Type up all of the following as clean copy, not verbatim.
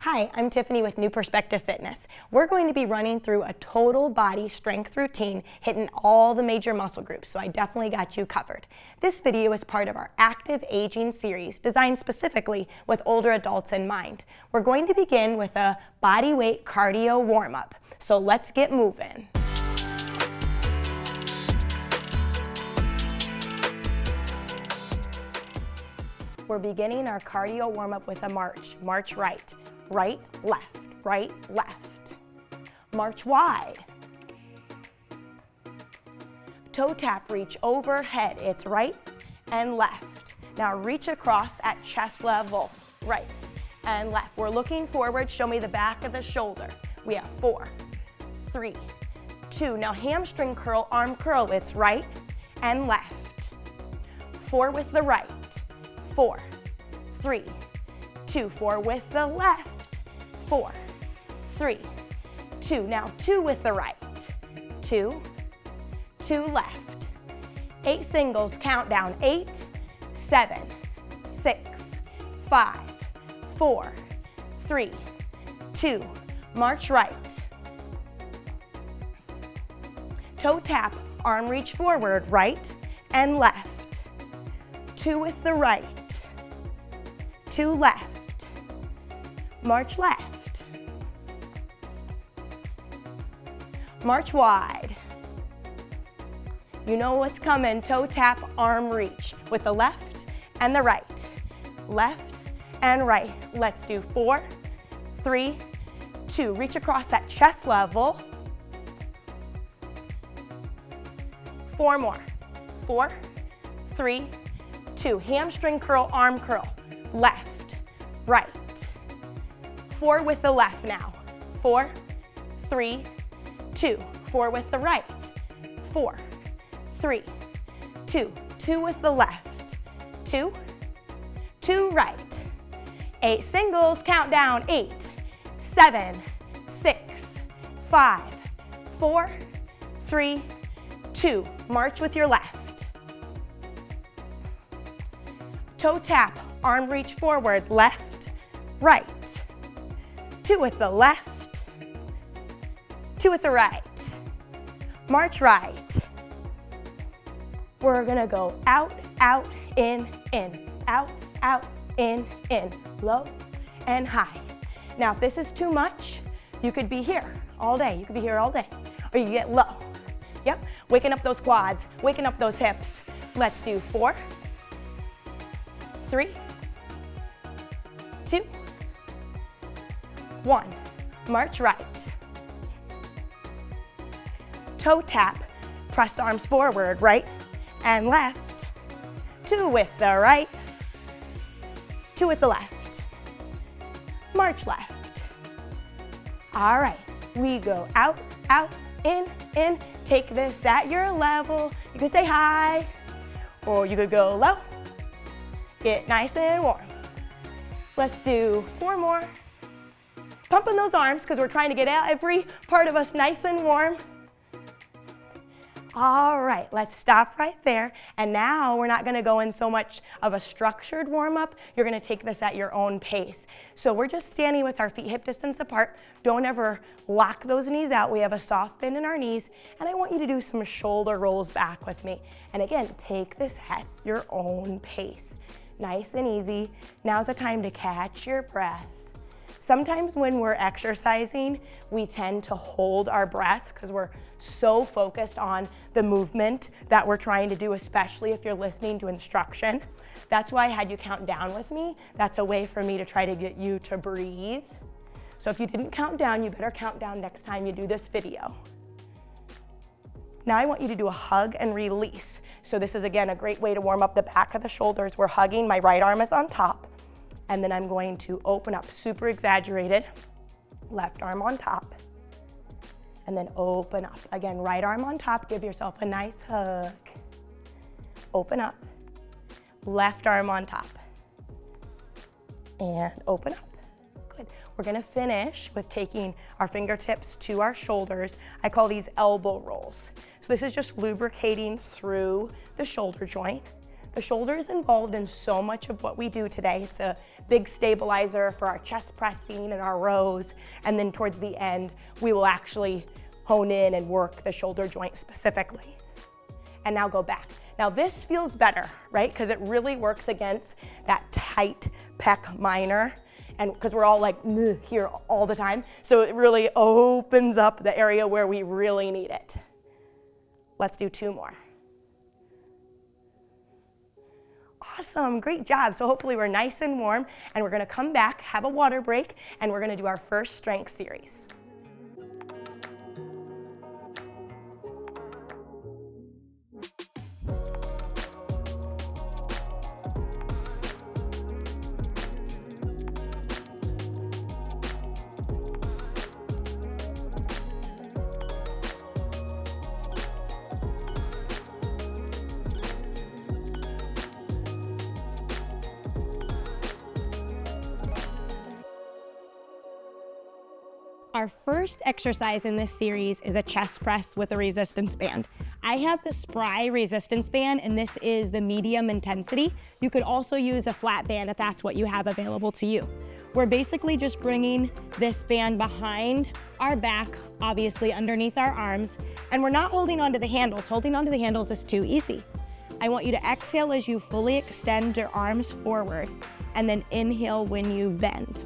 Hi, I'm Tiffany with New Perspective Fitness. We're going to be running through a total body strength routine, hitting all the major muscle groups, so I definitely got you covered. This video is part of our Active Aging series, designed specifically with older adults in mind. We're going to begin with a body weight cardio warm-up, so let's get moving. We're beginning our cardio warm-up with a march. March right. Right, left, right, left. March wide. Toe tap reach overhead. It's right and left. Now reach across at chest level. Right and left. We're looking forward. Show me the back of the shoulder. We have 4, 3, 2. Now hamstring curl, arm curl. It's right and left. 4 with the right. 4, 3, 2. 4 with the left. 4, 3, 2. Now 2 with the right. 2, 2 left. 8 singles, countdown. 8, 7, 6, 5, 4, 3, 2. March right. Toe tap, arm reach forward, right and left. 2 with the right. 2 left. March left. March wide. You know what's coming. Toe tap, arm reach with the left and the right. Left and right. Let's do 4, 3, 2. Reach across at chest level. 4 more. 4, 3, 2. Hamstring curl, arm curl. Left, right. 4 with the left now. 4, 3, 2. 4 with the right. 4, 3, 2. 2 with the left. 2, 2 right. 8 singles, countdown. 8, 7, 6, 5, 4, 3, 2. March with your left. Toe tap, arm reach forward, left, right. 2 with the left, 2 with the right. March right. We're gonna go out, out, in, out, out, in, low and high. Now if this is too much, you could be here all day. You could be here all day, or you get low. Yep, waking up those quads, waking up those hips. Let's do 4, 3, 2, 1. March right. Toe tap, press the arms forward, right and left. 2 with the right, 2 with the left. March left. All right, we go out, out, in. Take this at your level. You can stay high, or you could go low. Get nice and warm. Let's do 4 more. Pumping those arms because we're trying to get every part of us nice and warm. All right, let's stop right there. And now we're not gonna go in so much of a structured warm-up. You're gonna take this at your own pace. So we're just standing with our feet hip distance apart. Don't ever lock those knees out. We have a soft bend in our knees. And I want you to do some shoulder rolls back with me. And again, take this at your own pace. Nice and easy. Now's the time to catch your breath. Sometimes when we're exercising, we tend to hold our breaths because we're so focused on the movement that we're trying to do, especially if you're listening to instruction. That's why I had you count down with me. That's a way for me to try to get you to breathe. So if you didn't count down, you better count down next time you do this video. Now I want you to do a hug and release. So this is, again, a great way to warm up the back of the shoulders. We're hugging, my right arm is on top. And then I'm going to open up, super exaggerated, left arm on top. And then open up. Again, right arm on top, give yourself a nice hug. Open up, left arm on top. And open up. Good. We're gonna finish with taking our fingertips to our shoulders. I call these elbow rolls. So this is just lubricating through the shoulder joint. The shoulder is involved in so much of what we do today. It's a big stabilizer for our chest pressing and our rows. And then towards the end, we will actually hone in and work the shoulder joint specifically. And now go back. Now this feels better, right? Because it really works against that tight pec minor, and because we're all like here all the time. So it really opens up the area where we really need it. Let's do 2 more. Awesome, great job. So hopefully we're nice and warm, and we're gonna come back, have a water break, and we're gonna do our first strength series. Our first exercise in this series is a chest press with a resistance band. I have the Spry resistance band, and this is the medium intensity. You could also use a flat band if that's what you have available to you. We're basically just bringing this band behind our back, obviously underneath our arms, and we're not holding onto the handles. Holding onto the handles is too easy. I want you to exhale as you fully extend your arms forward, and then inhale when you bend.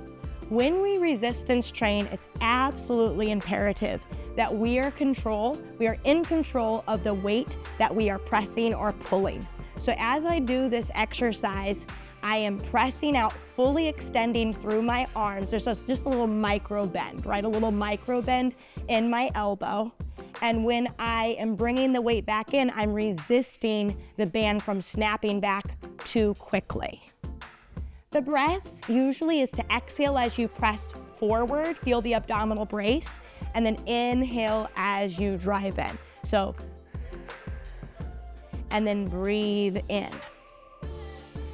When we resistance train, it's absolutely imperative that we are in control of the weight that we are pressing or pulling. So as I do this exercise, I am pressing out, fully extending through my arms. There's just a little micro bend, right? A little micro bend in my elbow. And when I am bringing the weight back in, I'm resisting the band from snapping back too quickly. The breath usually is to exhale as you press forward, feel the abdominal brace, and then inhale as you drive in. So, and then breathe in.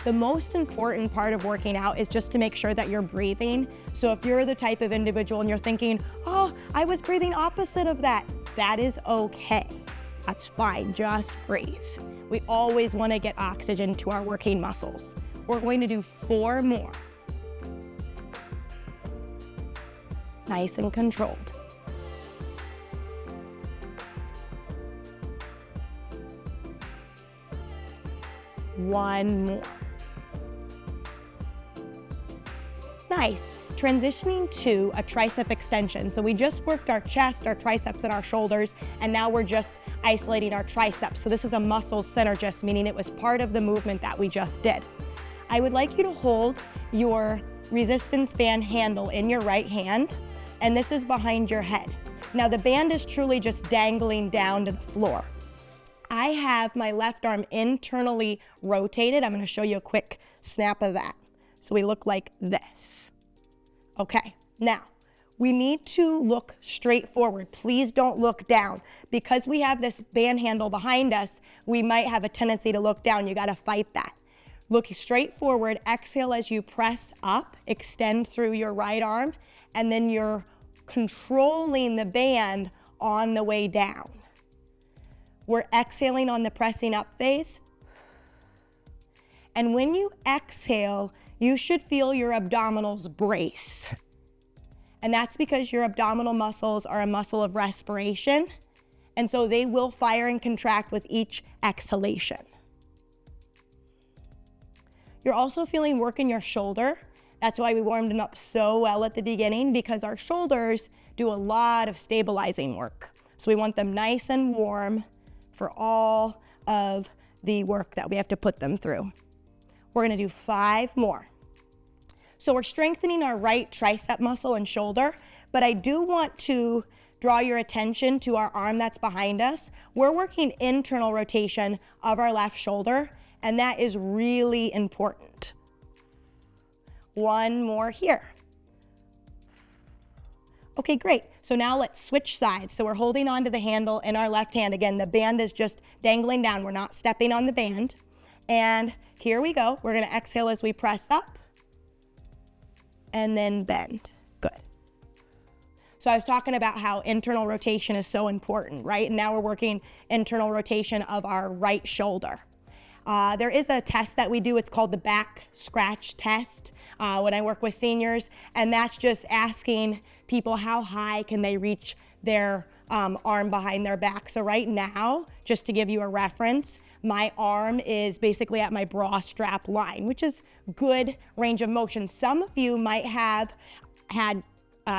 The most important part of working out is just to make sure that you're breathing. So if you're the type of individual and you're thinking, oh, I was breathing opposite of that, that is okay. That's fine, just breathe. We always want to get oxygen to our working muscles. We're going to do 4 more. Nice and controlled. One more. Nice. Transitioning to a tricep extension. So we just worked our chest, our triceps, and our shoulders, and now we're just isolating our triceps. So this is a muscle synergist, meaning it was part of the movement that we just did. I would like you to hold your resistance band handle in your right hand, and this is behind your head. Now the band is truly just dangling down to the floor. I have my left arm internally rotated. I'm going to show you a quick snap of that. So we look like this. Okay, now we need to look straight forward. Please don't look down. Because we have this band handle behind us, we might have a tendency to look down. You got to fight that. Look straight forward, exhale as you press up, extend through your right arm, and then you're controlling the band on the way down. We're exhaling on the pressing up phase. And when you exhale, you should feel your abdominals brace. And that's because your abdominal muscles are a muscle of respiration, and so they will fire and contract with each exhalation. You're also feeling work in your shoulder. That's why we warmed them up so well at the beginning, because our shoulders do a lot of stabilizing work. So we want them nice and warm for all of the work that we have to put them through. We're gonna do 5 more. So we're strengthening our right tricep muscle and shoulder, but I do want to draw your attention to our arm that's behind us. We're working internal rotation of our left shoulder, and that is really important. 1 more here. Okay, great. So now let's switch sides. So we're holding onto the handle in our left hand. Again, the band is just dangling down. We're not stepping on the band. And here we go. We're gonna exhale as we press up and then bend. Good. So I was talking about how internal rotation is so important, right? And now we're working internal rotation of our right shoulder. There is a test that we do, it's called the back scratch test when I work with seniors, and that's just asking people how high can they reach their arm behind their back. So right now, just to give you a reference, my arm is basically at my bra strap line, which is good range of motion. Some of you might have had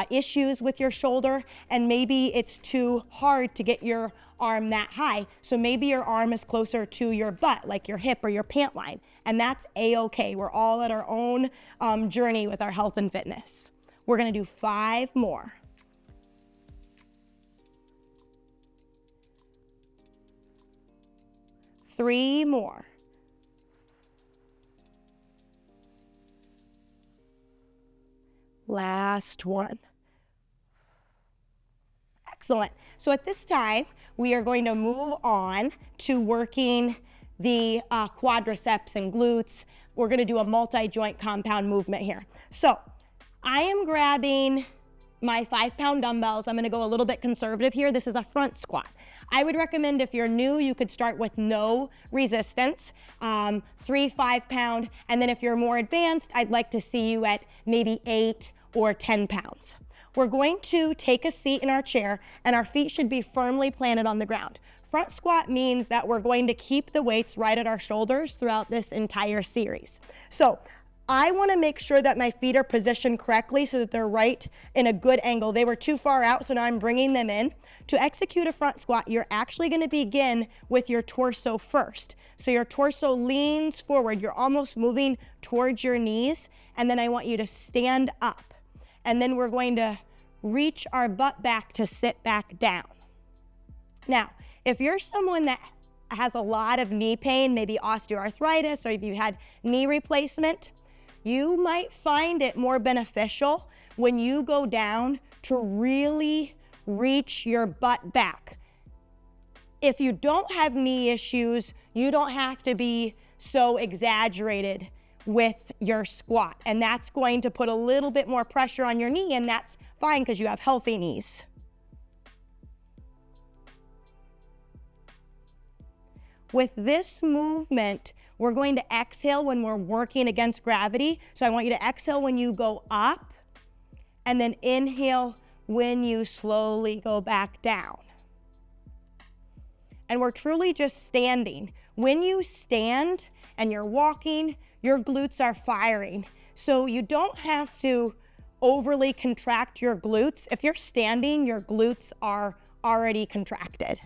issues with your shoulder, and maybe it's too hard to get your arm that high. So maybe your arm is closer to your butt, like your hip or your pant line, and that's a-okay. We're all at our own journey with our health and fitness. We're gonna do 5 more. Three more. Last one. Excellent. So at this time, we are going to move on to working the quadriceps and glutes. We're going to do a multi-joint compound movement here. So I am grabbing my 5-pound dumbbells. I'm going to go a little bit conservative here. This is a front squat. I would recommend if you're new, you could start with no resistance, 3 5-pound, and then if you're more advanced, I'd like to see you at maybe 8 or 10 pounds. We're going to take a seat in our chair, and our feet should be firmly planted on the ground. Front squat means that we're going to keep the weights right at our shoulders throughout this entire series. So I want to make sure that my feet are positioned correctly so that they're right in a good angle. They were too far out, so now I'm bringing them in. To execute a front squat, you're actually going to begin with your torso first. So your torso leans forward. You're almost moving towards your knees, and then I want you to stand up. And then we're going to reach our butt back to sit back down. Now, if you're someone that has a lot of knee pain, maybe osteoarthritis, or if you had knee replacement, you might find it more beneficial when you go down to really reach your butt back. If you don't have knee issues, you don't have to be so exaggerated with your squat. And that's going to put a little bit more pressure on your knee, and that's fine because you have healthy knees. With this movement, we're going to exhale when we're working against gravity. So I want you to exhale when you go up, and then inhale when you slowly go back down. And we're truly just standing. When you stand and you're walking, your glutes are firing. So you don't have to overly contract your glutes. If you're standing, your glutes are already contracted.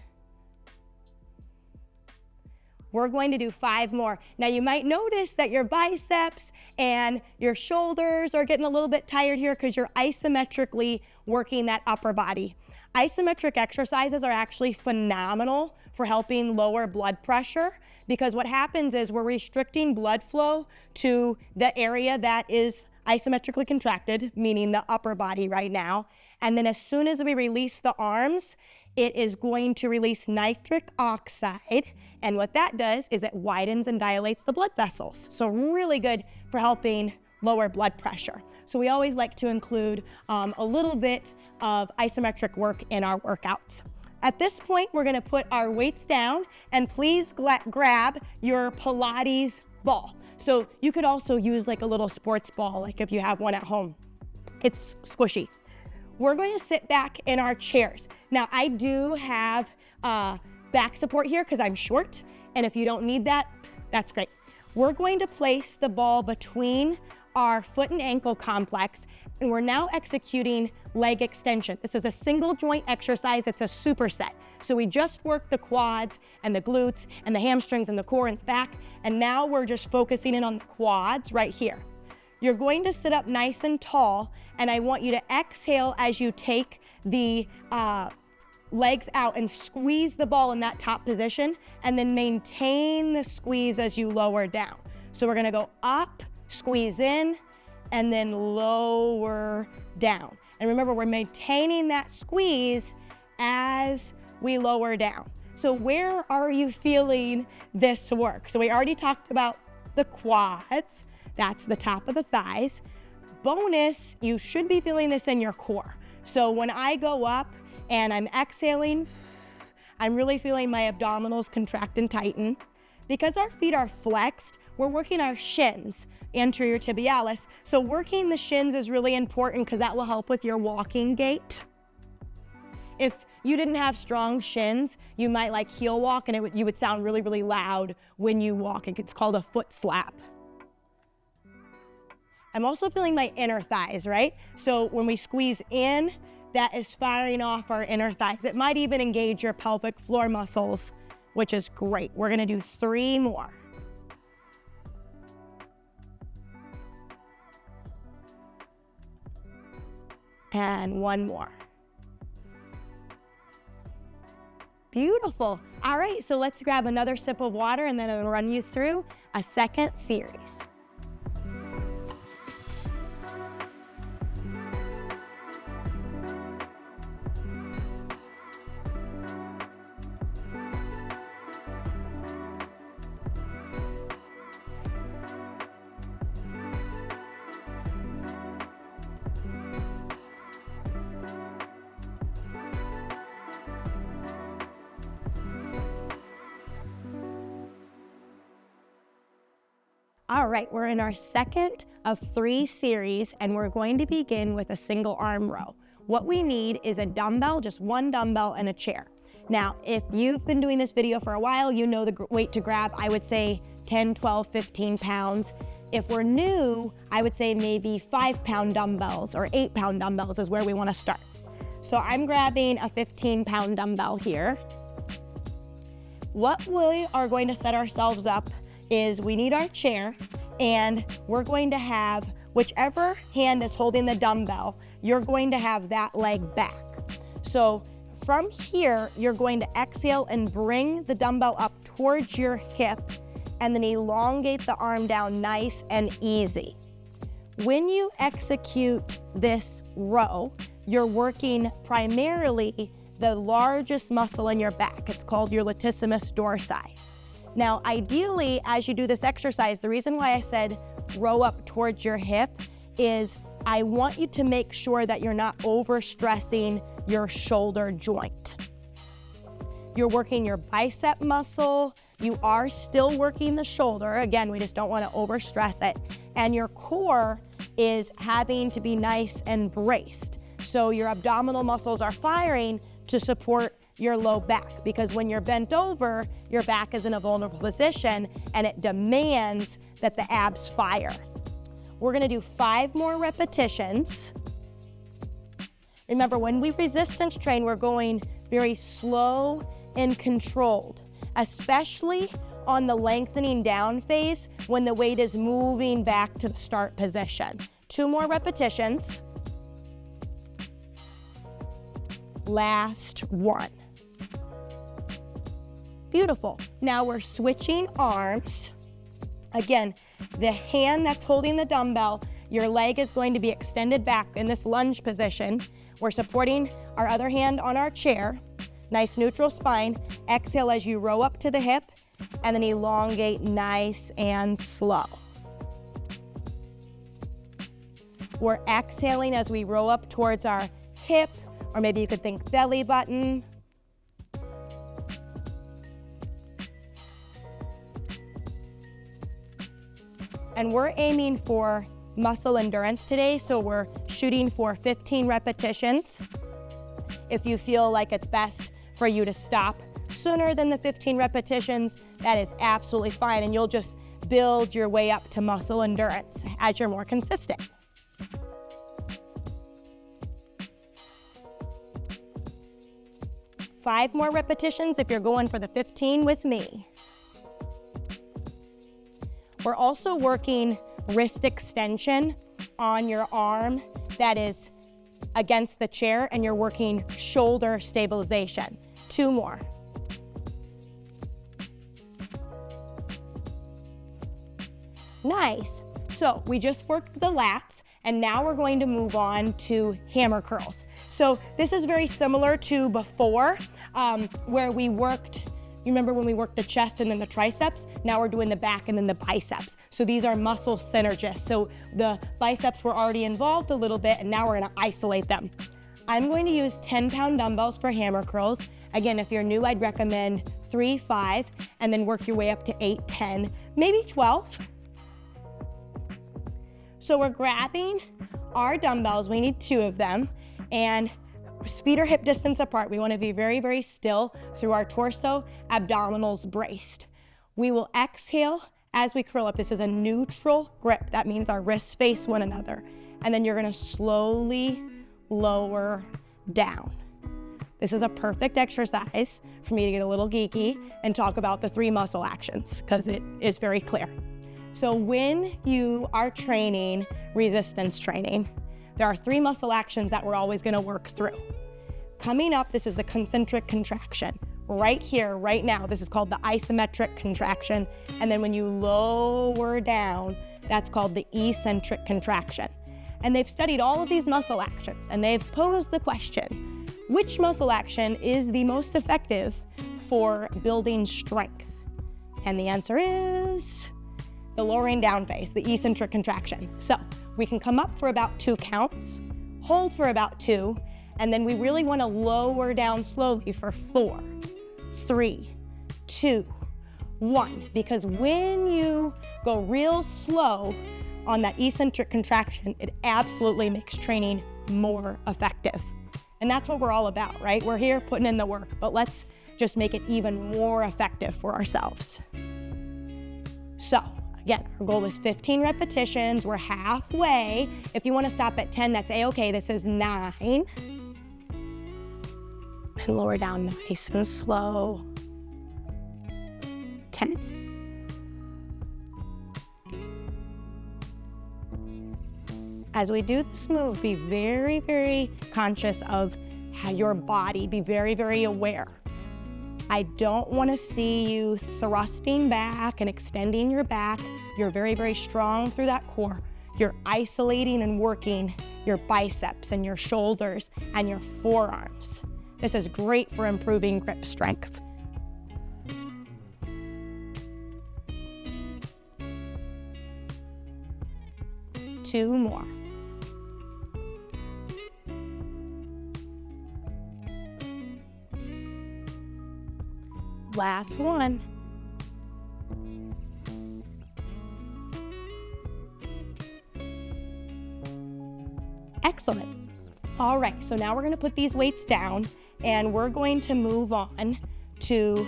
We're going to do 5 more. Now you might notice that your biceps and your shoulders are getting a little bit tired here because you're isometrically working that upper body. Isometric exercises are actually phenomenal for helping lower blood pressure, because what happens is we're restricting blood flow to the area that is isometrically contracted, meaning the upper body right now. And then as soon as we release the arms, it is going to release nitric oxide. And what that does is it widens and dilates the blood vessels. So really good for helping lower blood pressure. So we always like to include a little bit of isometric work in our workouts. At this point, we're gonna put our weights down, and please grab your Pilates ball. So you could also use like a little sports ball, like if you have one at home. It's squishy. We're going to sit back in our chairs. Now, I do have back support here because I'm short, and if you don't need that, that's great. We're going to place the ball between our foot and ankle complex, and we're now executing leg extension. This is a single joint exercise. It's a superset. So we just worked the quads and the glutes and the hamstrings and the core and the back, and now we're just focusing in on the quads right here. You're going to sit up nice and tall, and I want you to exhale as you take the legs out and squeeze the ball in that top position, and then maintain the squeeze as you lower down. So we're gonna go up, squeeze in, and then lower down. And remember, we're maintaining that squeeze as we lower down. So where are you feeling this work? So we already talked about the quads. That's the top of the thighs. Bonus, you should be feeling this in your core. So when I go up and I'm exhaling, I'm really feeling my abdominals contract and tighten. because our feet are flexed, we're working our shins, anterior tibialis. So working the shins is really important because that will help with your walking gait. If you didn't have strong shins, you might like heel walk and you would sound really, really loud when you walk. It's called a foot slap. I'm also feeling my inner thighs, right? So when we squeeze in, that is firing off our inner thighs. It might even engage your pelvic floor muscles, which is great. We're gonna do 3 more. And 1 more. Beautiful. All right, so let's grab another sip of water and then I'll run you through a second series. All right, we're in our second of 3 series and we're going to begin with a single arm row. What we need is a dumbbell, just 1 dumbbell and a chair. Now, if you've been doing this video for a while, you know the weight to grab, I would say 10, 12, 15 pounds. If we're new, I would say maybe 5-pound dumbbells or 8-pound dumbbells is where we wanna start. So I'm grabbing a 15-pound dumbbell here. What we are going to set ourselves up is we need our chair and we're going to have whichever hand is holding the dumbbell, you're going to have that leg back. So from here, you're going to exhale and bring the dumbbell up towards your hip and then elongate the arm down nice and easy. When you execute this row, you're working primarily the largest muscle in your back. It's called your latissimus dorsi. Now, ideally, as you do this exercise, the reason why I said row up towards your hip is I want you to make sure that you're not overstressing your shoulder joint. You're working your bicep muscle, you are still working the shoulder. Again, we just don't want to overstress it. And your core is having to be nice and braced. So your abdominal muscles are firing to support your low back, because when you're bent over, your back is in a vulnerable position and it demands that the abs fire. We're gonna do 5 more repetitions. Remember, when we resistance train, we're going very slow and controlled, especially on the lengthening down phase when the weight is moving back to the start position. 2 more repetitions. Last one. Beautiful. Now we're switching arms. Again, the hand that's holding the dumbbell, your leg is going to be extended back in this lunge position. We're supporting our other hand on our chair. Nice neutral spine. Exhale as you row up to the hip and then elongate nice and slow. We're exhaling as we row up towards our hip, or maybe you could think belly button. And we're aiming for muscle endurance today, so we're shooting for 15 repetitions. If you feel like it's best for you to stop sooner than the 15 repetitions, that is absolutely fine, and you'll just build your way up to muscle endurance as you're more consistent. Five more repetitions if you're going for the 15 with me. We're also working wrist extension on your arm that is against the chair, and you're working shoulder stabilization. 2 more. Nice. So we just worked the lats, and now we're going to move on to hammer curls. So this is very similar to before, where we worked, you remember when we worked the chest and then the triceps? Now we're doing the back and then the biceps. So these are muscle synergists. So the biceps were already involved a little bit, and now we're gonna isolate them. I'm going to use 10-pound dumbbells for hammer curls. Again, if you're new, I'd recommend 3, 5, and then work your way up to 8, 10, maybe 12. So we're grabbing our dumbbells, we need 2 of them, and feet are hip distance apart. We want to be very, very still through our torso, abdominals braced. We will exhale as we curl up. This is a neutral grip. That means our wrists face one another. And then you're going to slowly lower down. This is a perfect exercise for me to get a little geeky and talk about the 3 muscle actions because it is very clear. So when you are training resistance training, there are 3 muscle actions that we're always going to work through. Coming up, this is the concentric contraction. Right here, right now, this is called the isometric contraction. And then when you lower down, that's called the eccentric contraction. And they've studied all of these muscle actions and they've posed the question, which muscle action is the most effective for building strength? And the answer is the lowering down phase, the eccentric contraction. So we can come up for about 2 counts, hold for about 2, and then we really want to lower down slowly for 4, 3, 2, 1. Because when you go real slow on that eccentric contraction, it absolutely makes training more effective. And that's what we're all about, right? We're here putting in the work, but let's just make it even more effective for ourselves. So again, our goal is 15 repetitions. We're halfway. If you want to stop at 10, that's a-okay. This is 9. And lower down nice and slow. 10. As we do this move, be very, very conscious of how your body, be very, very aware. I don't want to see you thrusting back and extending your back. You're very, very strong through that core. You're isolating and working your biceps and your shoulders and your forearms. This is great for improving grip strength. Two more. Last one. Excellent. All right, so now we're going to put these weights down and we're going to move on to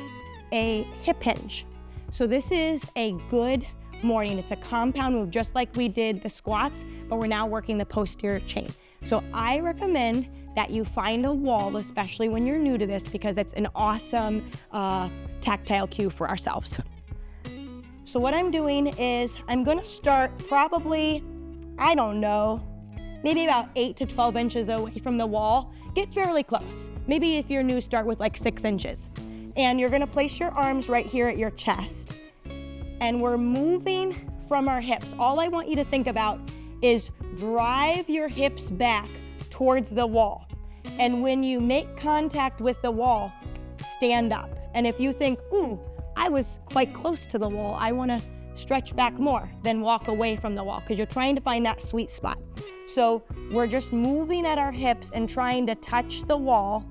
a hip hinge. So this is a good morning. It's a compound move just like we did the squats, but we're now working the posterior chain. So I recommend that you find a wall, especially when you're new to this, because it's an awesome tactile cue for ourselves. So what I'm doing is I'm gonna start probably, I don't know, maybe about 8 to 12 inches away from the wall. Get fairly close. Maybe if you're new, start with like 6 inches. And you're gonna place your arms right here at your chest. And we're moving from our hips. All I want you to think about is drive your hips back towards the wall. And when you make contact with the wall, stand up. And if you think, ooh, I was quite close to the wall, I wanna stretch back more, then walk away from the wall because you're trying to find that sweet spot. So we're just moving at our hips and trying to touch the wall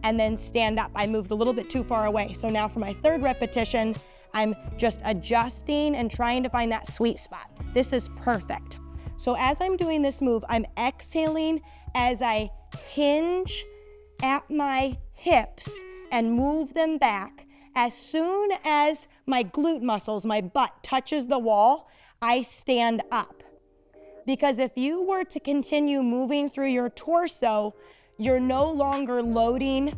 and then stand up. I moved a little bit too far away. So now for my third repetition, I'm just adjusting and trying to find that sweet spot. This is perfect. So as I'm doing this move, I'm exhaling as I hinge at my hips and move them back. As soon as my glute muscles, my butt touches the wall, I stand up. Because if you were to continue moving through your torso, you're no longer loading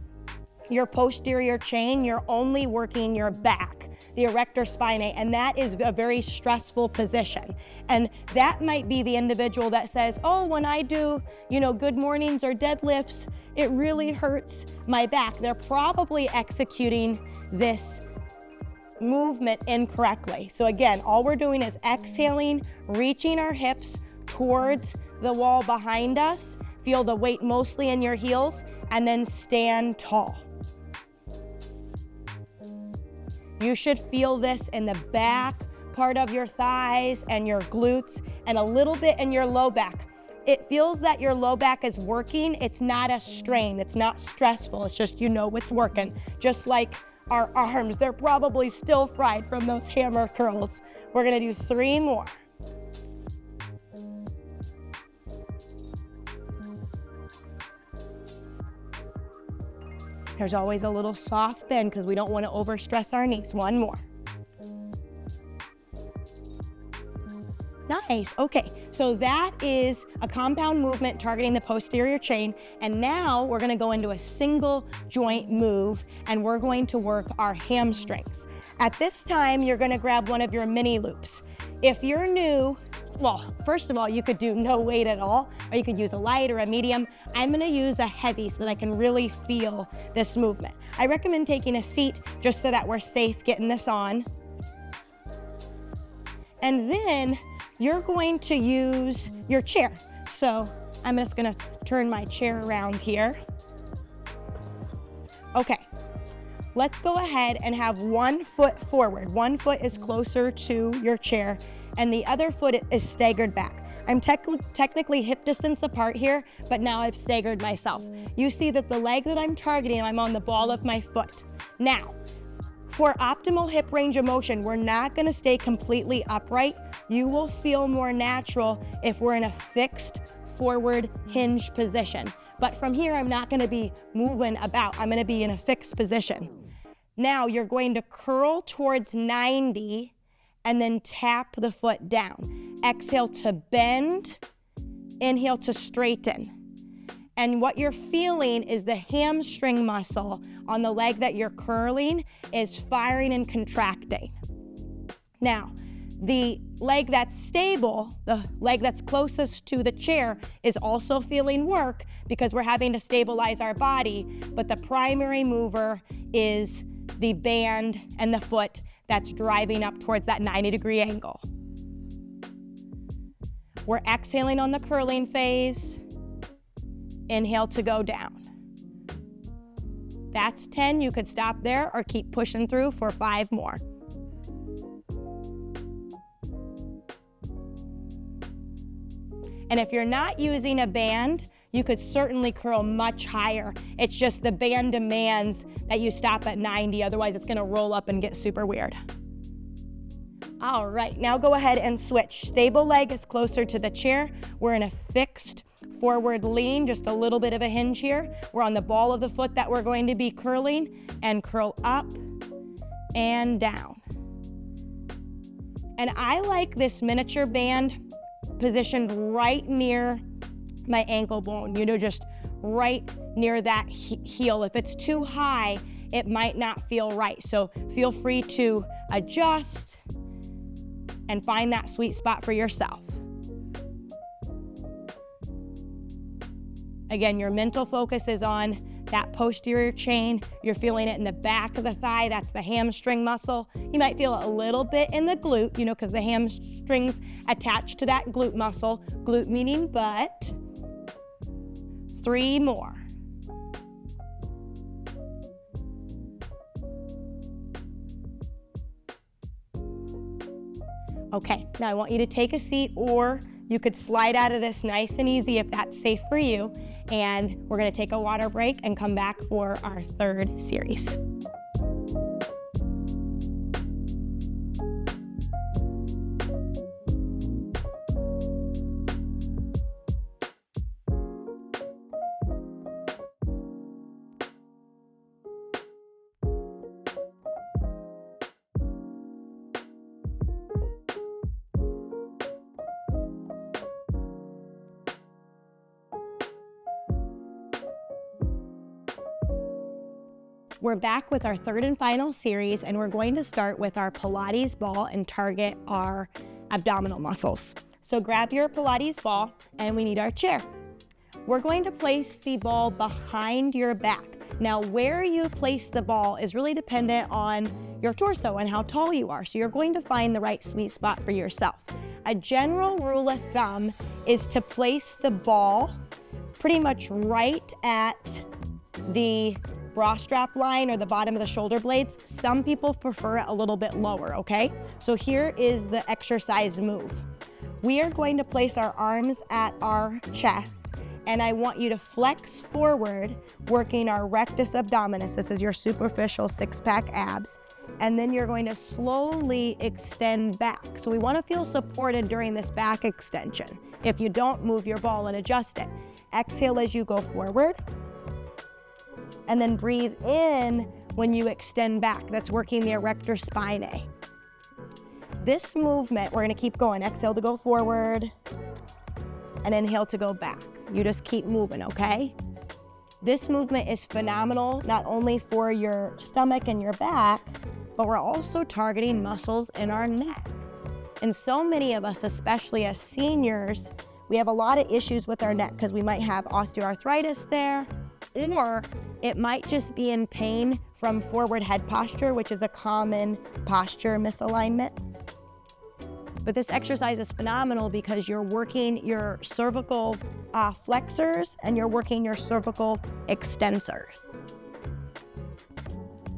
your posterior chain, you're only working your back, the erector spinae, and that is a very stressful position. And that might be the individual that says, oh, when I do, good mornings or deadlifts, it really hurts my back. They're probably executing this movement incorrectly. So again, all we're doing is exhaling, reaching our hips towards the wall behind us, feel the weight mostly in your heels, and then stand tall. You should feel this in the back part of your thighs and your glutes and a little bit in your low back. It feels that your low back is working. It's not a strain. It's not stressful. It's just it's working. Just like our arms. They're probably still fried from those hammer curls. We're gonna do 3 more. There's always a little soft bend because we don't want to overstress our knees. 1 more. Nice, okay, so that is a compound movement targeting the posterior chain, and now we're gonna go into a single joint move, and we're going to work our hamstrings. At this time, you're gonna grab one of your mini loops. If you're new, well, first of all, you could do no weight at all, or you could use a light or a medium. I'm gonna use a heavy so that I can really feel this movement. I recommend taking a seat just so that we're safe getting this on. And then you're going to use your chair. So I'm just gonna turn my chair around here. Okay, let's go ahead and have 1 foot forward. 1 foot is closer to your chair, and the other foot is staggered back. I'm technically hip distance apart here, but now I've staggered myself. You see that the leg that I'm targeting, I'm on the ball of my foot. Now, for optimal hip range of motion, we're not gonna stay completely upright. You will feel more natural if we're in a fixed forward hinge position. But from here, I'm not gonna be moving about. I'm gonna be in a fixed position. Now you're going to curl towards 90 and then tap the foot down. Exhale to bend, inhale to straighten. And what you're feeling is the hamstring muscle on the leg that you're curling is firing and contracting. Now, the leg that's stable, the leg that's closest to the chair, is also feeling work because we're having to stabilize our body, but the primary mover is the band and the foot that's driving up towards that 90-degree angle. We're exhaling on the curling phase. Inhale to go down. That's 10. You could stop there or keep pushing through for 5 more. And if you're not using a band, you could certainly curl much higher. It's just the band demands that you stop at 90, otherwise it's gonna roll up and get super weird. All right, now go ahead and switch. Stable leg is closer to the chair. We're in a fixed forward lean, just a little bit of a hinge here. We're on the ball of the foot that we're going to be curling, and curl up and down. And I like this miniature band positioned right near my ankle bone, you know, just right near that heel. If it's too high, it might not feel right. So feel free to adjust and find that sweet spot for yourself. Again, your mental focus is on that posterior chain. You're feeling it in the back of the thigh. That's the hamstring muscle. You might feel it a little bit in the glute, you know, because the hamstrings attached to that glute muscle. Glute meaning butt. 3 more. Okay, now I want you to take a seat, or you could slide out of this nice and easy if that's safe for you. And we're gonna take a water break and come back for our 3rd series. We're back with our 3rd and final series, and we're going to start with our Pilates ball and target our abdominal muscles. So grab your Pilates ball, and we need our chair. We're going to place the ball behind your back. Now, where you place the ball is really dependent on your torso and how tall you are. So you're going to find the right sweet spot for yourself. A general rule of thumb is to place the ball pretty much right at the bra strap line or the bottom of the shoulder blades. Some people prefer it a little bit lower, okay? So here is the exercise move. We are going to place our arms at our chest, And I want you to flex forward, working our rectus abdominis. This is your superficial six-pack abs. And then you're going to slowly extend back. So we want to feel supported during this back extension. If you don't, move your ball and adjust it. Exhale as you go forward. And then breathe in when you extend back. That's working the erector spinae. This movement, we're going to keep going. Exhale to go forward and inhale to go back. You just keep moving, okay? This movement is phenomenal, not only for your stomach and your back, but we're also targeting muscles in our neck. And so many of us, especially as seniors, we have a lot of issues with our neck because we might have osteoarthritis there, or it might just be in pain from forward head posture, which is a common posture misalignment. But this exercise is phenomenal because you're working your cervical flexors and you're working your cervical extensors.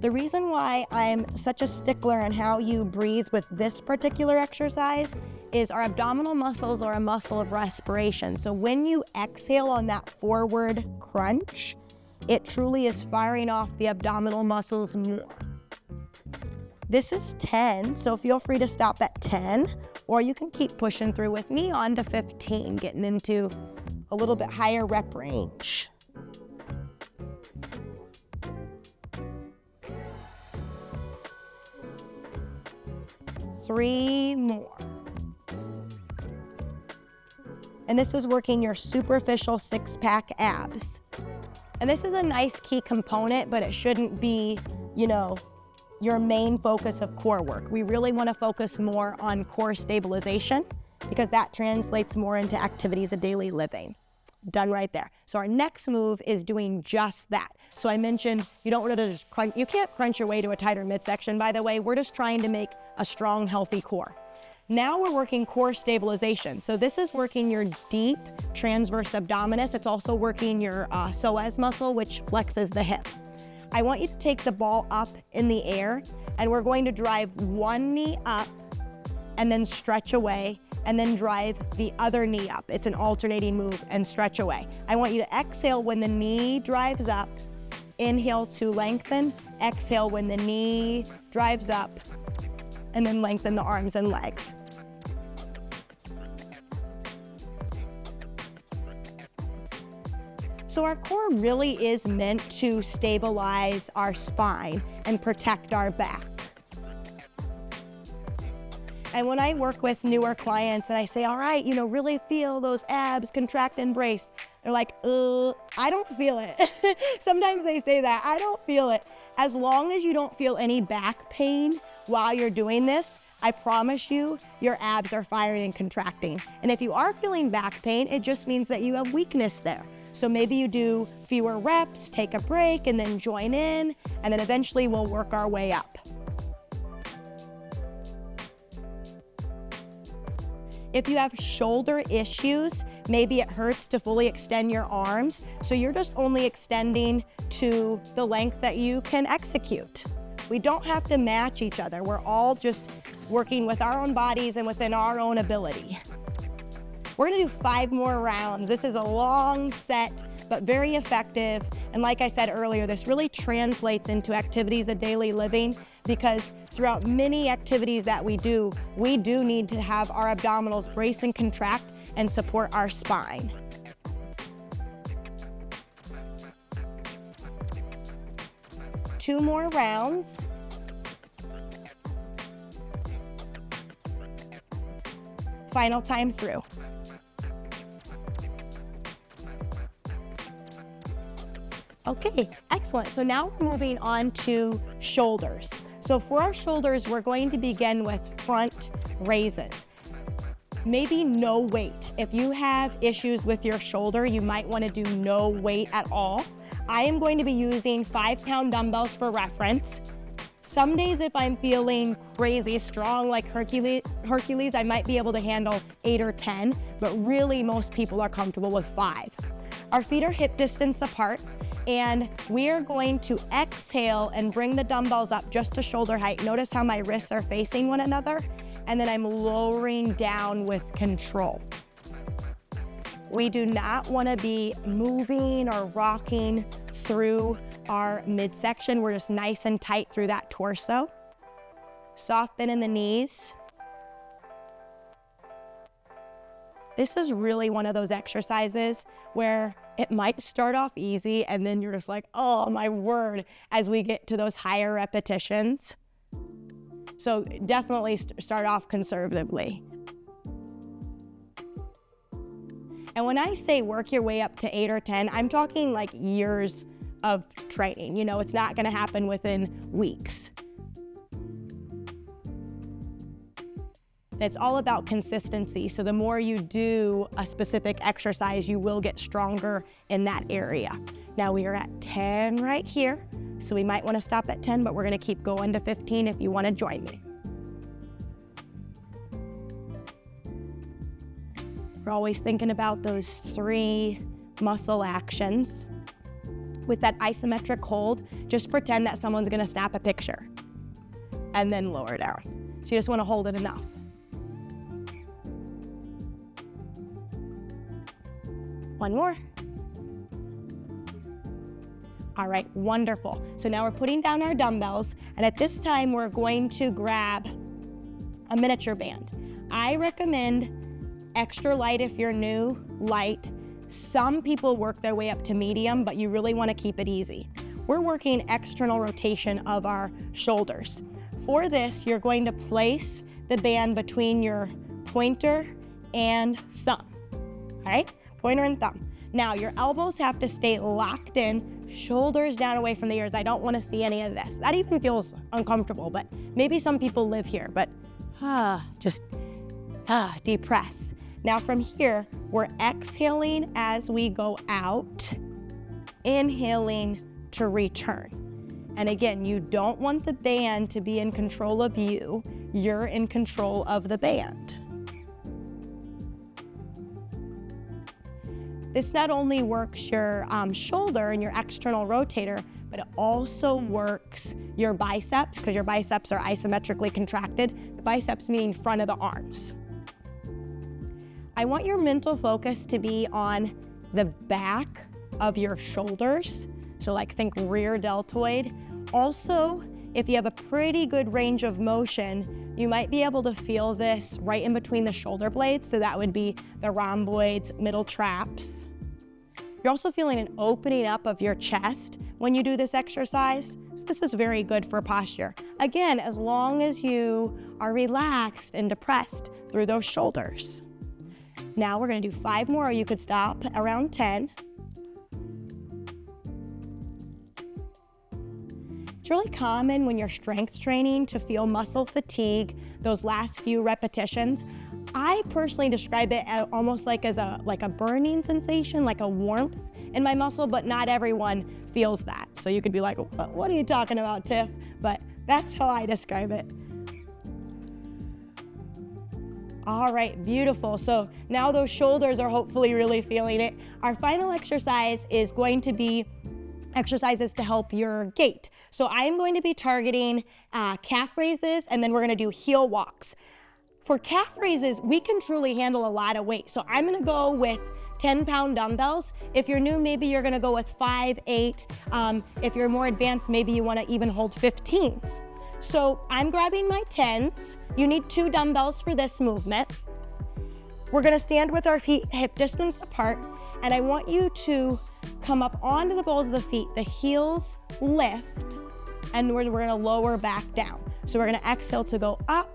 The reason why I'm such a stickler on how you breathe with this particular exercise is our abdominal muscles are a muscle of respiration. So when you exhale on that forward crunch, it truly is firing off the abdominal muscles more. This is 10, so feel free to stop at 10, or you can keep pushing through with me on to 15, getting into a little bit higher rep range. Three more. And this is working your superficial six-pack abs. And this is a nice key component, but it shouldn't be, your main focus of core work. We really want to focus more on core stabilization because that translates more into activities of daily living. Done right there. So our next move is doing just that. So I mentioned you don't want to just crunch, you can't crunch your way to a tighter midsection, by the way. We're just trying to make a strong, healthy core. Now we're working core stabilization. So this is working your deep transverse abdominis. It's also working your psoas muscle, which flexes the hip. I want you to take the ball up in the air, and we're going to drive one knee up and then stretch away, and then drive the other knee up. It's an alternating move and stretch away. I want you to exhale when the knee drives up, inhale to lengthen, exhale when the knee drives up, and then lengthen the arms and legs. So our core really is meant to stabilize our spine and protect our back. And when I work with newer clients and I say, all right, really feel those abs contract and brace, they're like, I don't feel it. Sometimes they say that, I don't feel it. As long as you don't feel any back pain while you're doing this, I promise you, your abs are firing and contracting. And if you are feeling back pain, it just means that you have weakness there. So maybe you do fewer reps, take a break, and then join in, and then eventually we'll work our way up. If you have shoulder issues, maybe it hurts to fully extend your arms, so you're just only extending to the length that you can execute. We don't have to match each other. We're all just working with our own bodies and within our own ability. We're gonna do 5 more rounds. This is a long set, but very effective. And like I said earlier, this really translates into activities of daily living because throughout many activities that we do need to have our abdominals brace and contract and support our spine. Two more rounds. Final time through. Okay, excellent. So now we're moving on to shoulders. So for our shoulders, we're going to begin with front raises. Maybe no weight. If you have issues with your shoulder, you might want to do no weight at all. I am going to be using 5-pound dumbbells for reference. Some days if I'm feeling crazy strong like Hercules, I might be able to handle 8 or 10, but really most people are comfortable with 5. Our feet are hip distance apart, and we are going to exhale and bring the dumbbells up just to shoulder height. Notice how my wrists are facing one another, and then I'm lowering down with control. We do not want to be moving or rocking through our midsection. We're just nice and tight through that torso. Soft bend in the knees. This is really one of those exercises where it might start off easy and then you're just like, oh my word, as we get to those higher repetitions. So definitely start off conservatively. And when I say work your way up to 8 or 10, I'm talking like years of training. You know, it's not gonna happen within weeks. It's all about consistency. So the more you do a specific exercise, you will get stronger in that area. Now we are at 10 right here. So we might want to stop at 10, but we're going to keep going to 15 if you want to join me. We're always thinking about those 3 muscle actions. With that isometric hold, just pretend that someone's going to snap a picture and then lower down. So you just want to hold it enough. One more. All right, wonderful. So now we're putting down our dumbbells, and at this time we're going to grab a miniature band. I recommend extra light if you're new, light. Some people work their way up to medium, but you really want to keep it easy. We're working external rotation of our shoulders. For this, you're going to place the band between your pointer and thumb, all right? Pointer and thumb. Now your elbows have to stay locked in, shoulders down away from the ears. I don't want to see any of this. That even feels uncomfortable, but maybe some people live here, but just depress. Now from here, we're exhaling as we go out, inhaling to return. And again, you don't want the band to be in control of you. You're in control of the band. This not only works your shoulder and your external rotator, but it also works your biceps, because your biceps are isometrically contracted. The biceps meaning front of the arms. I want your mental focus to be on the back of your shoulders. So like think rear deltoid. Also, if you have a pretty good range of motion, you might be able to feel this right in between the shoulder blades. So that would be the rhomboids, middle traps. You're also feeling an opening up of your chest when you do this exercise. This is very good for posture. Again, as long as you are relaxed and depressed through those shoulders. Now we're gonna do 5 more, or you could stop around 10. It's really common when you're strength training to feel muscle fatigue those last few repetitions. I personally describe it as almost like a burning sensation, like a warmth in my muscle, but not everyone feels that. So you could be like, what are you talking about, Tiff? But that's how I describe it. All right, beautiful. So now those shoulders are hopefully really feeling it. Our final exercise is going to be exercises to help your gait. So I am going to be targeting calf raises, and then we're gonna do heel walks. For calf raises, we can truly handle a lot of weight. So I'm gonna go with 10-pound dumbbells. If you're new, maybe you're gonna go with 5, 8. If you're more advanced, maybe you wanna even hold 15s. So I'm grabbing my 10s. You need 2 dumbbells for this movement. We're gonna stand with our feet hip distance apart, and I want you to come up onto the balls of the feet, the heels lift, and we're gonna lower back down. So we're gonna exhale to go up,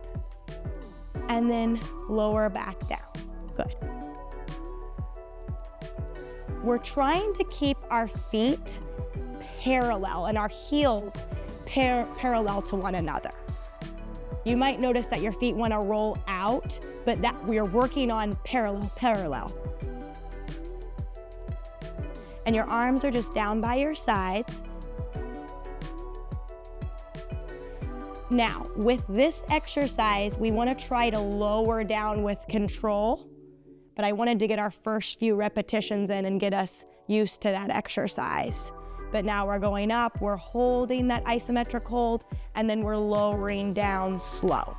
and then lower back down. Good. We're trying to keep our feet parallel and our heels parallel to one another. You might notice that your feet want to roll out, but that we are working on parallel. And your arms are just down by your sides. Now, with this exercise, we want to try to lower down with control, but I wanted to get our first few repetitions in and get us used to that exercise. But now we're going up, we're holding that isometric hold, and then we're lowering down slow.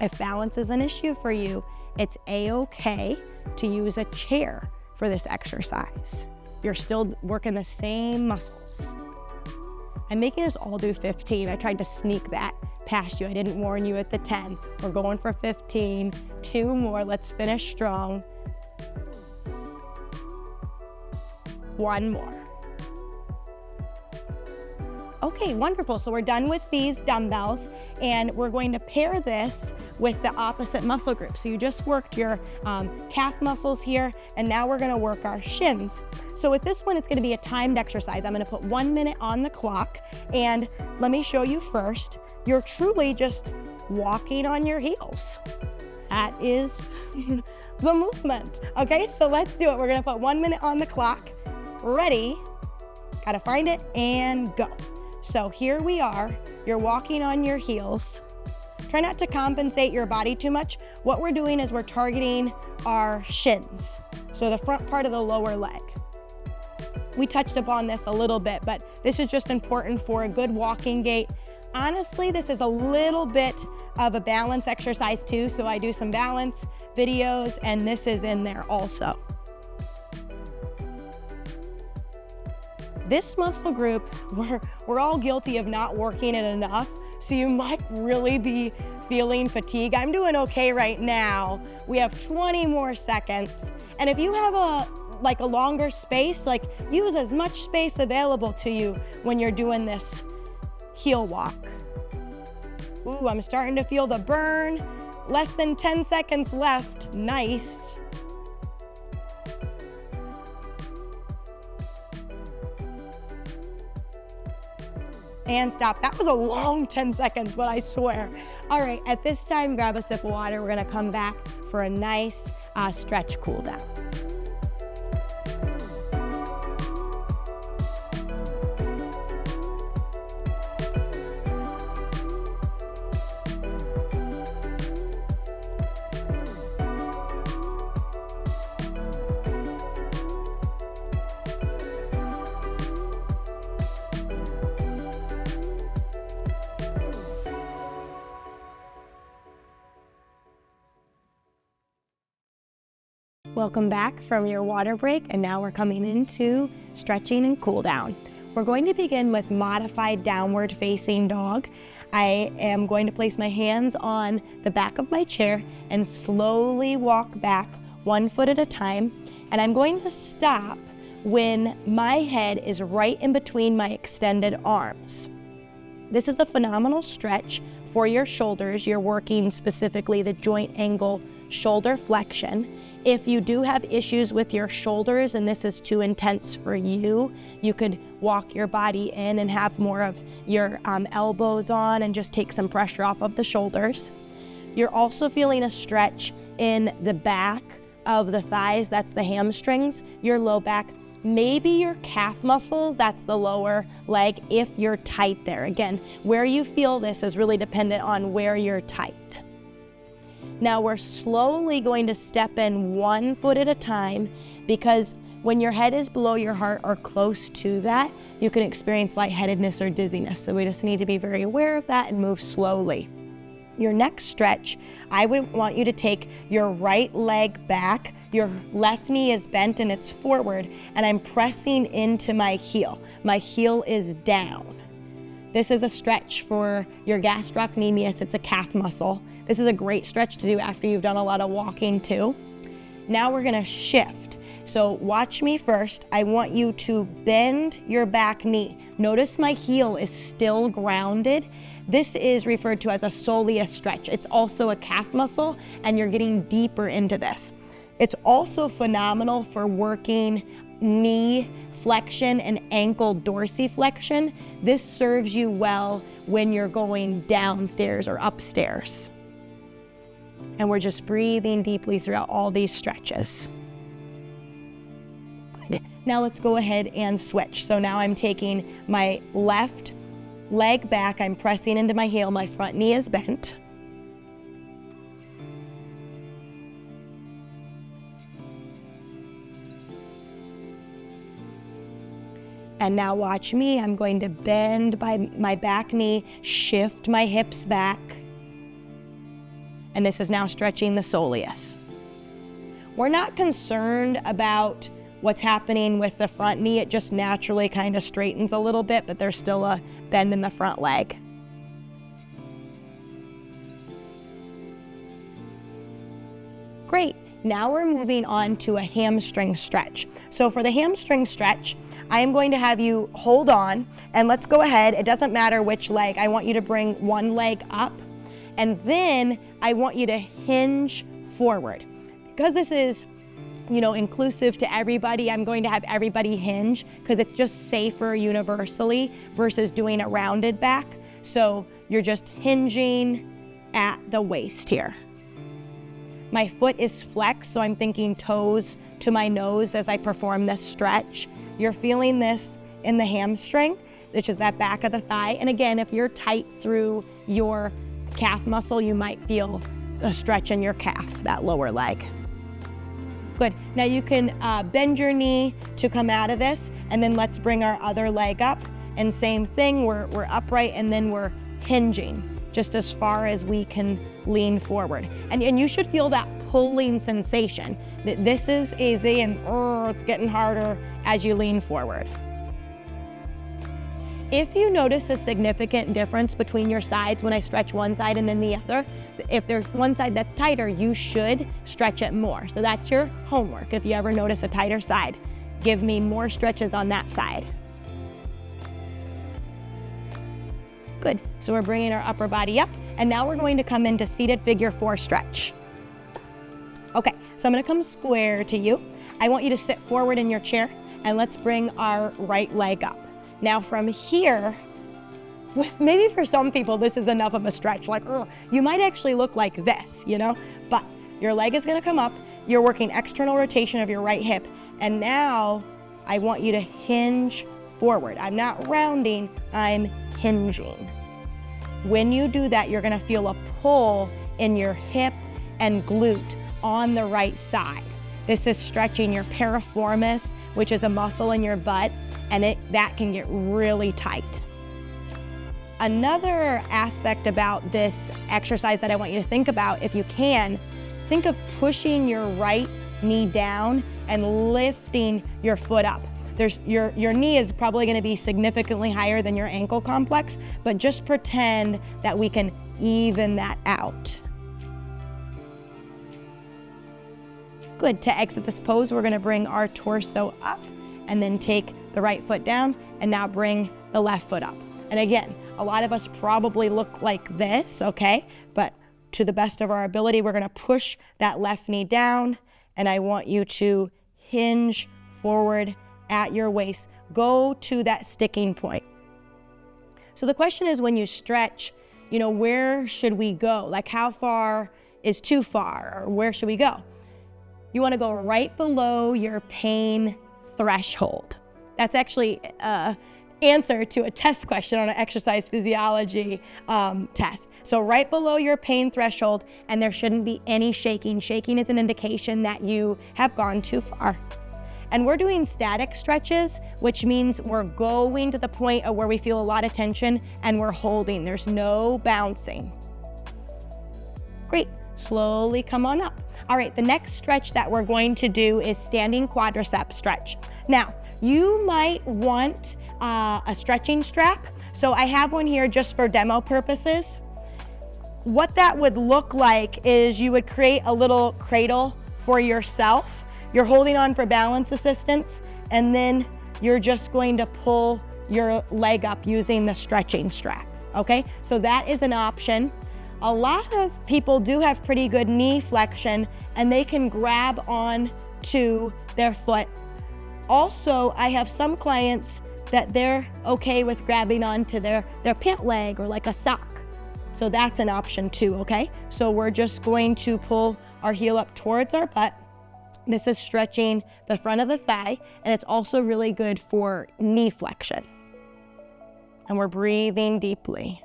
If balance is an issue for you, it's a-okay to use a chair for this exercise. You're still working the same muscles. I'm making us all do 15. I tried to sneak that past you. I didn't warn you at the 10. We're going for 15. 2 more, let's finish strong. 1 more. Okay, wonderful. So we're done with these dumbbells, and we're going to pair this with the opposite muscle group. So you just worked your calf muscles here, and now we're gonna work our shins. So with this one, it's gonna be a timed exercise. I'm gonna put 1 minute on the clock, and let me show you first. You're truly just walking on your heels. That is the movement. Okay, so let's do it. We're gonna put 1 minute on the clock. Ready, gotta find it, and go. So here we are, you're walking on your heels. Try not to compensate your body too much. What we're doing is we're targeting our shins, so the front part of the lower leg. We touched upon this a little bit, but this is just important for a good walking gait. Honestly, this is a little bit of a balance exercise too, so I do some balance videos, and this is in there also. This muscle group, we're all guilty of not working it enough, so you might really be feeling fatigue. I'm doing okay right now. We have 20 more seconds. And if you have a longer space, use as much space available to you when you're doing this heel walk. Ooh, I'm starting to feel the burn. Less than 10 seconds left. Nice. And stop. That was a long 10 seconds, but I swear. All right, at this time, grab a sip of water. We're gonna come back for a nice stretch cool down. Welcome back from your water break, and now we're coming into stretching and cool down. We're going to begin with modified downward facing dog. I am going to place my hands on the back of my chair and slowly walk back 1 foot at a time, and I'm going to stop when my head is right in between my extended arms. This is a phenomenal stretch for your shoulders. You're working specifically the joint angle shoulder flexion. If you do have issues with your shoulders and this is too intense for you, you could walk your body in and have more of your elbows on and just take some pressure off of the shoulders. You're also feeling a stretch in the back of the thighs, that's the hamstrings, your low back, maybe your calf muscles, that's the lower leg if you're tight there. Again, where you feel this is really dependent on where you're tight. Now we're slowly going to step in 1 foot at a time, because when your head is below your heart or close to that, you can experience lightheadedness or dizziness. So we just need to be very aware of that and move slowly. Your next stretch, I would want you to take your right leg back, your left knee is bent and it's forward, and I'm pressing into my heel. My heel is down. This is a stretch for your gastrocnemius, it's a calf muscle. This is a great stretch to do after you've done a lot of walking too. Now we're gonna shift. So watch me first. I want you to bend your back knee. Notice my heel is still grounded. This is referred to as a soleus stretch. It's also a calf muscle, and you're getting deeper into this. It's also phenomenal for working knee flexion and ankle dorsiflexion. This serves you well when you're going downstairs or upstairs. And we're just breathing deeply throughout all these stretches. Good. Now let's go ahead and switch. So now I'm taking my left leg back, I'm pressing into my heel, my front knee is bent. And now watch me, I'm going to bend my back knee, shift my hips back. And this is now stretching the soleus. we're not concerned about what's happening with the front knee. It just naturally kind of straightens a little bit, but there's still a bend in the front leg. Great. Now we're moving on to a hamstring stretch. So for the hamstring stretch, I am going to have you hold on, and let's go ahead. It doesn't matter which leg. I want you to bring one leg up, and then I want you to hinge forward. Because this is, inclusive to everybody, I'm going to have everybody hinge because it's just safer universally versus doing a rounded back. So you're just hinging at the waist here. My foot is flexed, so I'm thinking toes to my nose as I perform this stretch. You're feeling this in the hamstring, which is that back of the thigh. And again, if you're tight through your calf muscle, you might feel a stretch in your calf, that lower leg. Good. Now you can bend your knee to come out of this, and then let's bring our other leg up. And same thing, we're upright, and then we're hinging just as far as we can lean forward. And you should feel that pulling sensation. That this is easy, and it's getting harder as you lean forward. If you notice a significant difference between your sides when I stretch one side and then the other, if there's one side that's tighter, you should stretch it more. So that's your homework. If you ever notice a tighter side, give me more stretches on that side. Good. So we're bringing our upper body up, and now we're going to come into seated figure 4 stretch. Okay, so I'm going to come square to you. I want you to sit forward in your chair, and let's bring our right leg up. Now from here, maybe for some people this is enough of a stretch, like, you might actually look like this, but your leg is going to come up, you're working external rotation of your right hip, and now I want you to hinge forward. I'm not rounding, I'm hinging. When you do that, you're going to feel a pull in your hip and glute on the right side. This is stretching your piriformis, which is a muscle in your butt, and that can get really tight. Another aspect about this exercise that I want you to think about, if you can, think of pushing your right knee down and lifting your foot up. Your knee is probably going to be significantly higher than your ankle complex, but just pretend that we can even that out. Good. To exit this pose, we're going to bring our torso up and then take the right foot down, and now bring the left foot up. And again, a lot of us probably look like this, okay? But to the best of our ability, we're going to push that left knee down, and I want you to hinge forward at your waist. Go to that sticking point. So the question is, when you stretch, where should we go? Like, how far is too far, or where should we go? You want to go right below your pain threshold. That's actually an answer to a test question on an exercise physiology test. So right below your pain threshold, and there shouldn't be any shaking. Shaking is an indication that you have gone too far. And we're doing static stretches, which means we're going to the point of where we feel a lot of tension and we're holding. There's no bouncing. Great. Slowly come on up. All right, the next stretch that we're going to do is standing quadricep stretch. Now, you might want a stretching strap. So I have one here just for demo purposes. What that would look like is you would create a little cradle for yourself. You're holding on for balance assistance, and then you're just going to pull your leg up using the stretching strap, okay? So that is an option. A lot of people do have pretty good knee flexion, and they can grab on to their foot. Also, I have some clients that they're okay with grabbing onto their pant leg or like a sock. So that's an option too, okay? So we're just going to pull our heel up towards our butt. This is stretching the front of the thigh, and it's also really good for knee flexion. And we're breathing deeply.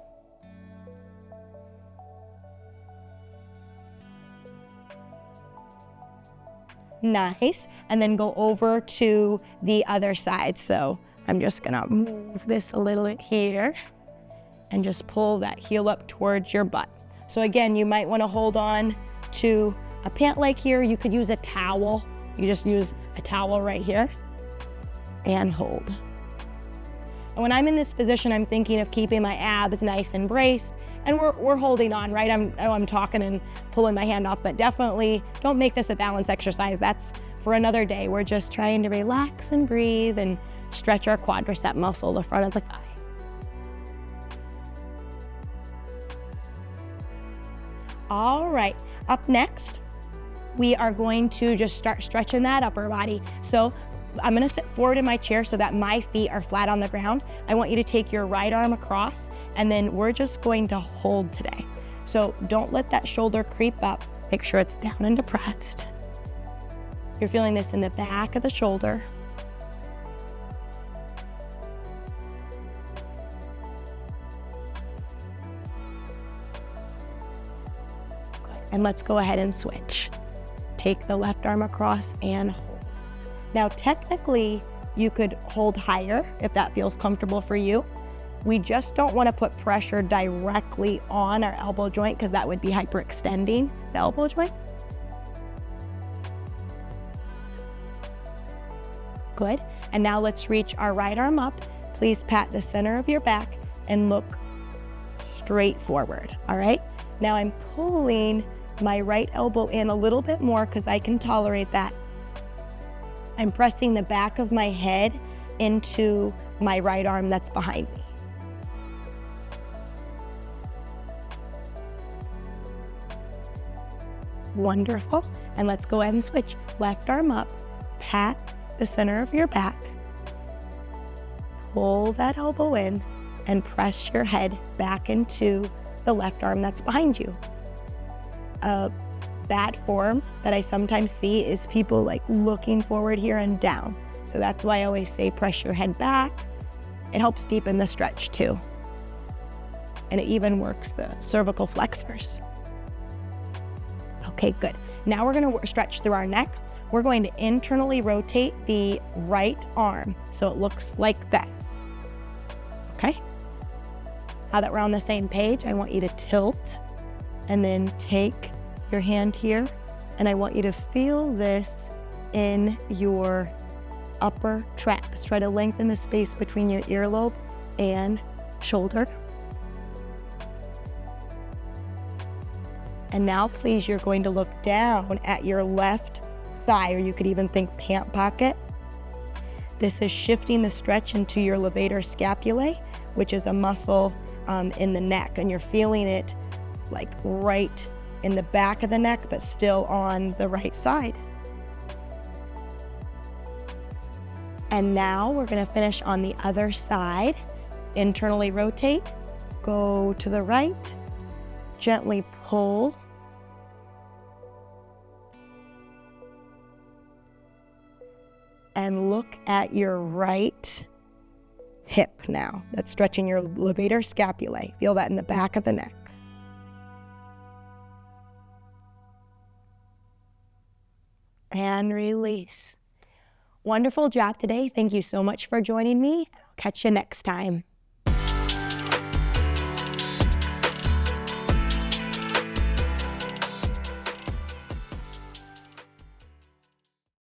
Nice. And then go over to the other side. So I'm just gonna move this a little bit here and just pull that heel up towards your butt. So again, you might want to hold on to a pant leg here. You could use a towel. You just use a towel right here and hold. And when I'm in this position, I'm thinking of keeping my abs nice and braced, and we're holding on, right? I'm talking and pulling my hand off, but definitely don't make this a balance exercise. That's for another day. We're just trying to relax and breathe and stretch our quadricep muscle, the front of the thigh. All right, up next, we are going to just start stretching that upper body. So I'm gonna sit forward in my chair so that my feet are flat on the ground. I want you to take your right arm across, and then we're just going to hold today. So don't let that shoulder creep up. Make sure it's down and depressed. You're feeling this in the back of the shoulder. And let's go ahead and switch. Take the left arm across and hold. Now, technically, you could hold higher if that feels comfortable for you. We just don't want to put pressure directly on our elbow joint because that would be hyperextending the elbow joint. Good. And now let's reach our right arm up. Please pat the center of your back and look straight forward. All right. Now I'm pulling my right elbow in a little bit more because I can tolerate that. I'm pressing the back of my head into my right arm that's behind me. Wonderful. And let's go ahead and switch. Left arm up, pat the center of your back, pull that elbow in, and press your head back into the left arm that's behind you. A bad form that I sometimes see is people like looking forward here and down. So that's why I always say press your head back. It helps deepen the stretch too. And it even works the cervical flexors. Okay, good. Now we're gonna stretch through our neck. We're going to internally rotate the right arm so it looks like this. Okay? Now that we're on the same page, I want you to tilt and then take your hand here, and I want you to feel this in your upper traps. Try to lengthen the space between your earlobe and shoulder. And now please, you're going to look down at your left thigh, or you could even think pant pocket. This is shifting the stretch into your levator scapulae, which is a muscle in the neck, and you're feeling it like right in the back of the neck, but still on the right side. And now we're gonna finish on the other side. Internally rotate, go to the right, gently pull, and look at your right hip now. That's stretching your levator scapulae. Feel that in the back of the neck. And release. Wonderful job today. Thank you so much for joining me. I'll catch you next time.